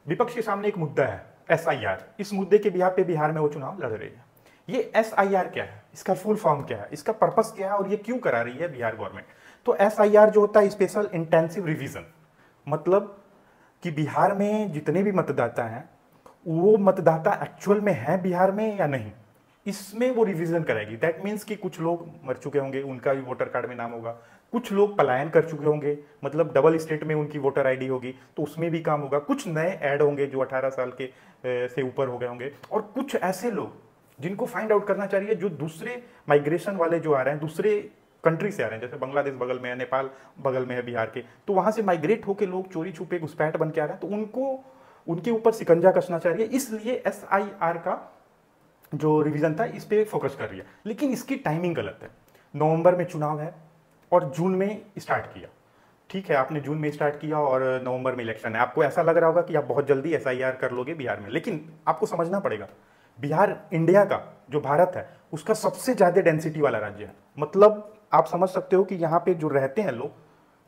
विपक्ष के सामने एक मुद्दा है एसआईआर। इस मुद्दे के बिहार पे बिहार में वो चुनाव लड़ रही है। ये एसआईआर क्या है, इसका फुल फॉर्म क्या है, इसका पर्पस क्या है और ये क्यों करा रही है बिहार गवर्नमेंट। तो एसआईआर जो होता है स्पेशल इंटेंसिव रिवीजन, मतलब कि बिहार में जितने भी मतदाता हैं वो मतदाता एक्चुअल में है बिहार में या नहीं, इसमें वो रिवीजन कराएगी। दैट मीन्स कि कुछ लोग मर चुके होंगे, उनका भी वोटर कार्ड में नाम होगा, कुछ लोग पलायन कर चुके होंगे, मतलब डबल स्टेट में उनकी वोटर आईडी होगी तो उसमें भी काम होगा, कुछ नए ऐड होंगे जो 18 साल के से ऊपर हो गए होंगे, और कुछ ऐसे लोग जिनको फाइंड आउट करना चाहिए जो दूसरे माइग्रेशन वाले जो आ रहे हैं, दूसरे कंट्री से आ रहे हैं, जैसे बांग्लादेश बगल में है, नेपाल बगल में है बिहार के, तो वहां से माइग्रेट होकर लोग चोरी छुपे घुसपैठ बन के आ रहे हैं, तो उनको उनके ऊपर शिकंजा कसना चाहिए। इसलिए एसआईआर का जो रिवीजन था इस पे फोकस कर रही है। लेकिन इसकी टाइमिंग गलत है। नवंबर में चुनाव है और जून में स्टार्ट किया। ठीक है, आपने जून में स्टार्ट किया और नवंबर में इलेक्शन है। आपको ऐसा लग रहा होगा कि आप बहुत जल्दी एसआईआर कर लोगे बिहार में, लेकिन आपको समझना पड़ेगा बिहार इंडिया का जो भारत है उसका सबसे ज्यादा डेंसिटी वाला राज्य है। मतलब आप समझ सकते हो कि यहाँ पे जो रहते हैं लोग,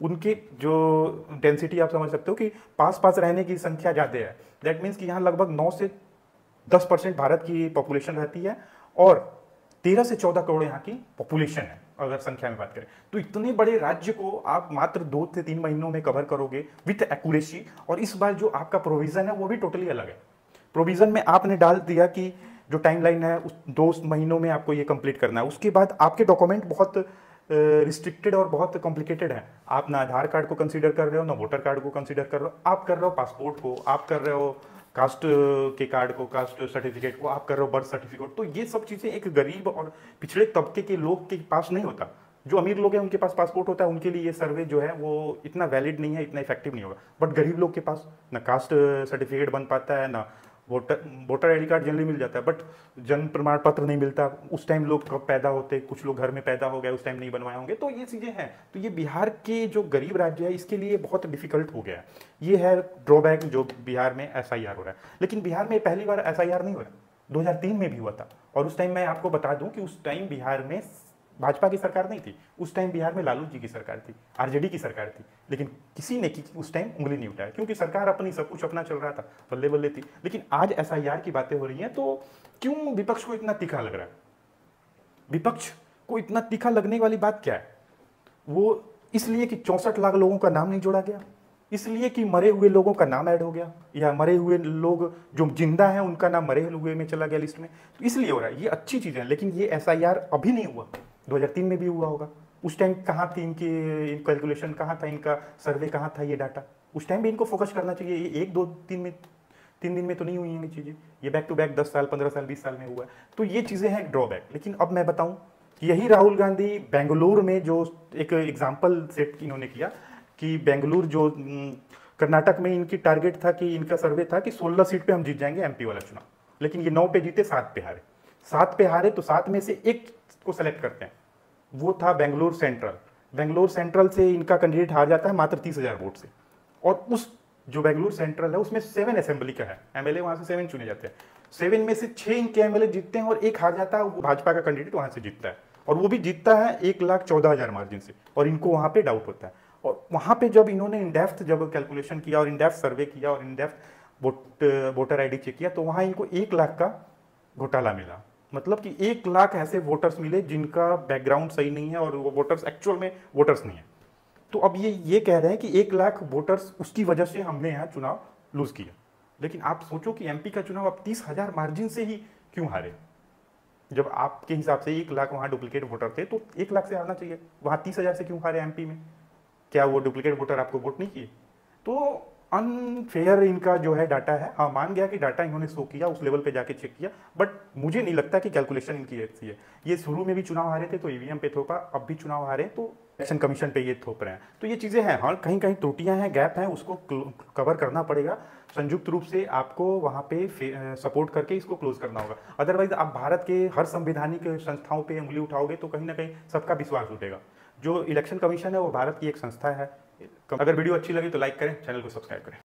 उनके जो डेंसिटी आप समझ सकते हो कि पास पास रहने की संख्या ज्यादा है। दैट मीन्स कि यहाँ लगभग 9 से 10% भारत की पॉपुलेशन रहती है और 13 से 14 करोड़ यहाँ की पॉपुलेशन है अगर संख्या में बात करें। तो इतने बड़े राज्य को आप मात्र 2 से 3 महीनों में कवर करोगे विथ एक्यूरेसी। और इस बार जो आपका प्रोविजन है वो भी टोटली अलग है। प्रोविजन में आपने डाल दिया कि जो टाइमलाइन है उस 2 महीनों में आपको ये कंप्लीट करना है। उसके बाद आपके डॉक्यूमेंट बहुत रिस्ट्रिक्टेड और बहुत कॉम्प्लिकेटेड है। आप ना आधार कार्ड को कंसीडर कर रहे हो, ना वोटर कार्ड को कंसीडर कर रहे हो, आप कर रहे हो पासपोर्ट को, आप कर रहे हो कास्ट के कार्ड को, कास्ट सर्टिफिकेट को, आप कर रहे हो बर्थ सर्टिफिकेट। तो ये सब चीज़ें एक गरीब और पिछड़े तबके के लोग के पास नहीं होता। जो अमीर लोग हैं उनके पास पासपोर्ट होता है, उनके लिए ये सर्वे जो है वो इतना वैलिड नहीं है, इतना इफेक्टिव नहीं होगा। बट गरीब लोग के पास ना कास्ट सर्टिफिकेट बन पाता है, ना वोटर आईडी कार्ड जनरली मिल जाता है बट जन्म प्रमाण पत्र नहीं मिलता। उस टाइम लोग कब पैदा होते, कुछ लोग घर में पैदा हो गए, उस टाइम नहीं बनवाए होंगे। तो ये चीज़ें हैं। तो ये बिहार के जो गरीब राज्य है इसके लिए बहुत डिफिकल्ट हो गया है। ये है ड्रॉबैक जो बिहार में एसआईआर हो रहा है। लेकिन बिहार में पहली बार एसआईआर नहीं हो रहा, 2003 में भी हुआ था। और उस टाइम मैं आपको बता दूं कि उस टाइम बिहार में भाजपा की सरकार नहीं थी, उस टाइम बिहार में लालू जी की सरकार थी, आरजेडी की सरकार थी। लेकिन किसी ने उस टाइम उंगली नहीं उठाया क्योंकि सरकार अपनी सब कुछ अपना चल रहा था, बल्ले बल्ले थी। लेकिन आज एसआईआर की बातें हो रही हैं तो क्यों विपक्ष को इतना तीखा लग रहा है? विपक्ष को इतना तीखा लगने वाली बात क्या है? वो इसलिए कि 64 लाख लोगों का नाम नहीं जोड़ा गया, इसलिए कि मरे हुए लोगों का नाम ऐड हो गया, या मरे हुए लोग जो जिंदा हैं उनका नाम मरे हुए में चला गया लिस्ट में, तो इसलिए हो रहा है। ये अच्छी चीज़ है। लेकिन ये एसआईआर अभी नहीं हुआ, 2003 में भी हुआ होगा। उस टाइम कहाँ थी इनकी कैलकुलेशन, कहाँ था इनका सर्वे, कहाँ था ये डाटा? उस टाइम भी इनको फोकस करना चाहिए। ये 1 2 3 दिन में तो नहीं हुई हैं ये चीज़ें, ये बैक टू बैक 10 साल 15 साल 20 साल में हुआ है। तो ये चीज़ें हैं ड्रॉबैक। लेकिन अब मैं बताऊं कि यही राहुल गांधी बेंगलुरु में जो एक एग्जाम्पल सेट इन्होंने किया कि बेंगलुरु जो कर्नाटक में इनकी टारगेट था कि इनका सर्वे था कि 16 सीट पे हम जीत जाएंगे एमपी वाला चुनाव, लेकिन ये 9 पे जीते, 7 पे हारे। 7 पे हारे तो 7 में से एक को सेलेक्ट करते हैं, वो था बेंगलुरु सेंट्रल। बेंगलुरु सेंट्रल से इनका कैंडिडेट हार जाता है मात्र 30,000 वोट से। और उस जो बेंगलुरु सेंट्रल है उसमें 7 असेंबली का है, एमएलए वहां से 7 चुने जाते हैं। 7 में से 6 इनके एमएलए जीतते हैं और एक हार जाता है, वो भाजपा का कैंडिडेट वहां से जीतता है, और वो भी जीतता है 1,14,000 मार्जिन से। और इनको वहां पे डाउट होता है। और वहां पे जब इन्होंने इनडेप्थ जब कैलकुलेशन किया और इनडेप्थ सर्वे किया और इनडेप्थ वोटर आईडी चेक किया तो वहां इनको 1 लाख का घोटाला मिला। मतलब कि 1 लाख ऐसे वोटर्स मिले जिनका बैकग्राउंड सही नहीं है और वो वोटर्स एक्चुअल में वोटर्स नहीं है। तो अब ये कह रहे हैं कि 1 लाख वोटर्स उसकी वजह से हमने यहाँ चुनाव लूज किया। लेकिन आप सोचो कि एमपी का चुनाव अब 30,000 मार्जिन से ही क्यों हारे? जब आपके हिसाब से 1 लाख वहाँ डुप्लीकेट वोटर थे तो 1 लाख से हारना चाहिए, वहाँ 30,000 से क्यों हारे एमपी में? क्या वो डुप्लीकेट वोटर आपको वोट नहीं किए? तो अनफेयर इनका जो है डाटा है। हाँ, मान गया कि डाटा इन्होंने शो किया, उस लेवल पे जाके चेक किया, बट मुझे नहीं लगता कि कैलकुलेशन इनकी ऐसी है। ये शुरू में भी चुनाव हारे थे तो ईवीएम पे थोपा, अब भी चुनाव हारे तो इलेक्शन कमीशन पे ये थोप रहे हैं। तो ये चीज़ें हैं। हाँ, कहीं कहीं त्रुटियां हैं, गैप हैं, उसको कवर करना पड़ेगा। संयुक्त रूप से आपको वहाँ पे सपोर्ट करके इसको क्लोज करना होगा। अदरवाइज आप भारत के हर संवैधानिक संस्थाओं पर उंगली उठाओगे तो कहीं ना कहीं सबका विश्वास उठेगा। जो इलेक्शन कमीशन है वो भारत की एक संस्था है। अगर वीडियो अच्छी लगी तो लाइक करें, चैनल को सब्सक्राइब करें।